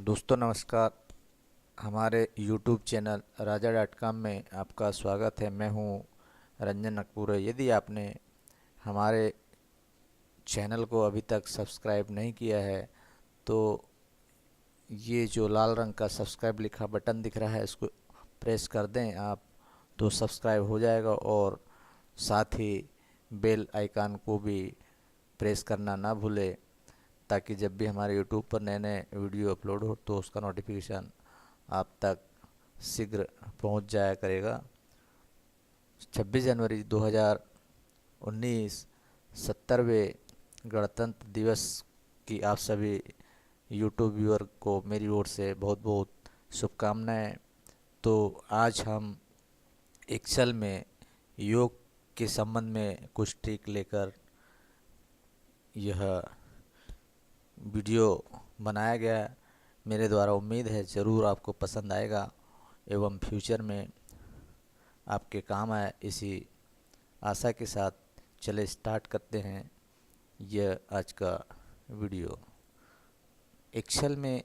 दोस्तों नमस्कार। हमारे YouTube चैनल राजा.com में आपका स्वागत है। मैं हूं रंजन नकपुरे। यदि आपने हमारे चैनल को अभी तक सब्सक्राइब नहीं किया है तो ये जो लाल रंग का सब्सक्राइब लिखा बटन दिख रहा है इसको प्रेस कर दें आप, तो सब्सक्राइब हो जाएगा। और साथ ही बेल आइकन को भी प्रेस करना ना भूलें, ताकि जब भी हमारे YouTube पर नए नए वीडियो अपलोड हो तो उसका नोटिफिकेशन आप तक शीघ्र पहुंच जाया करेगा। 26 जनवरी 2019 70वें गणतंत्र दिवस की आप सभी YouTube व्यूअर को मेरी ओर से बहुत बहुत शुभकामनाएं। तो आज हम एक्सेल में योग के संबंध में कुछ ट्रिक लेकर यह वीडियो बनाया गया मेरे द्वारा। उम्मीद है ज़रूर आपको पसंद आएगा एवं फ्यूचर में आपके काम आए, इसी आशा के साथ चले स्टार्ट करते हैं यह आज का वीडियो। एक्सेल में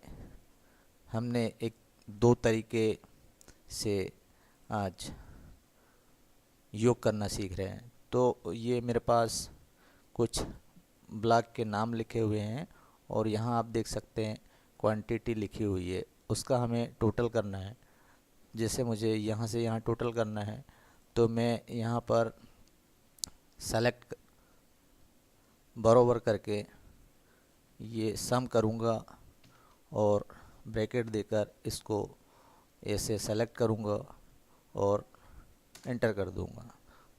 हमने एक दो तरीके से आज योग करना सीख रहे हैं। तो ये मेरे पास कुछ ब्लॉक के नाम लिखे हुए हैं और यहाँ आप देख सकते हैं क्वांटिटी लिखी हुई है, उसका हमें टोटल करना है। जैसे मुझे यहाँ से यहाँ टोटल करना है तो मैं यहाँ पर सेलेक्ट बराबर करके ये सम करूँगा और ब्रैकेट देकर इसको ऐसे सेलेक्ट करूँगा और एंटर कर दूँगा।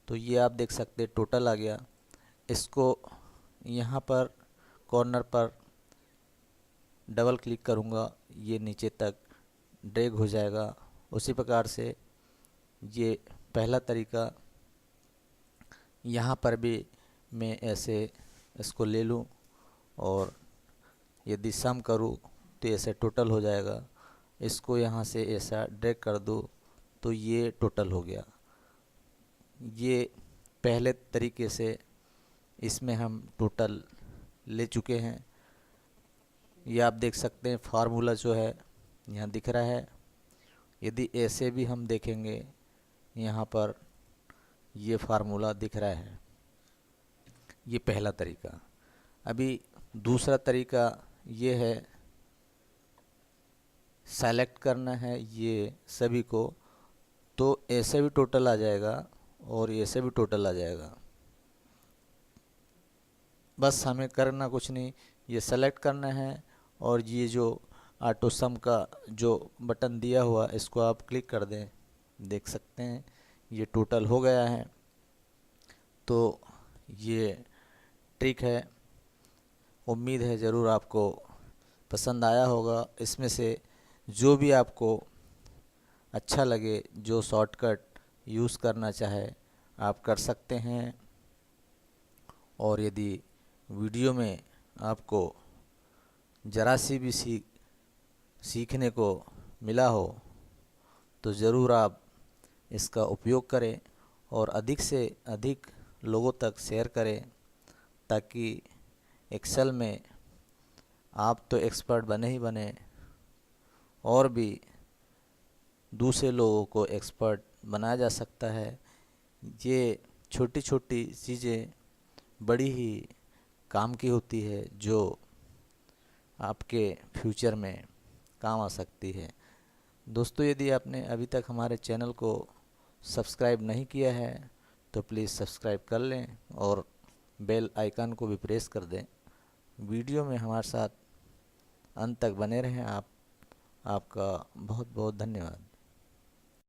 तो ये आप देख सकते हैं टोटल आ गया। इसको यहाँ पर कॉर्नर पर डबल क्लिक करूँगा, ये नीचे तक ड्रैग हो जाएगा। उसी प्रकार से ये पहला तरीका, यहाँ पर भी मैं ऐसे इसको ले लूँ और यदि सम करूँ तो ऐसे टोटल हो जाएगा। इसको यहाँ से ऐसा ड्रैग कर दूँ तो ये टोटल हो गया। ये पहले तरीके से इसमें हम टोटल ले चुके हैं। ये आप देख सकते हैं फार्मूला जो है यहाँ दिख रहा है। यदि ऐसे भी हम देखेंगे यहाँ पर ये फार्मूला दिख रहा है। ये पहला तरीका। अभी दूसरा तरीका ये है, सेलेक्ट करना है ये सभी को, तो ऐसे भी टोटल आ जाएगा और ऐसे भी टोटल आ जाएगा। बस हमें करना कुछ नहीं, ये सेलेक्ट करना है और ये जो ऑटो सम का जो बटन दिया हुआ इसको आप क्लिक कर दें। देख सकते हैं ये टोटल हो गया है। तो ये ट्रिक है, उम्मीद है ज़रूर आपको पसंद आया होगा। इसमें से जो भी आपको अच्छा लगे, जो शॉर्टकट यूज़ करना चाहे आप कर सकते हैं। और यदि वीडियो में आपको ज़रा सी भी सीखने को मिला हो तो ज़रूर आप इसका उपयोग करें और अधिक से अधिक लोगों तक शेयर करें, ताकि एक्सेल में आप तो एक्सपर्ट बने ही बने और भी दूसरे लोगों को एक्सपर्ट बनाया जा सकता है। ये छोटी छोटी चीज़ें बड़ी ही काम की होती है जो आपके फ्यूचर में काम आ सकती है। दोस्तों, यदि आपने अभी तक हमारे चैनल को सब्सक्राइब नहीं किया है तो प्लीज़ सब्सक्राइब कर लें और बेल आइकन को भी प्रेस कर दें। वीडियो में हमारे साथ अंत तक बने रहें। आपका बहुत बहुत धन्यवाद।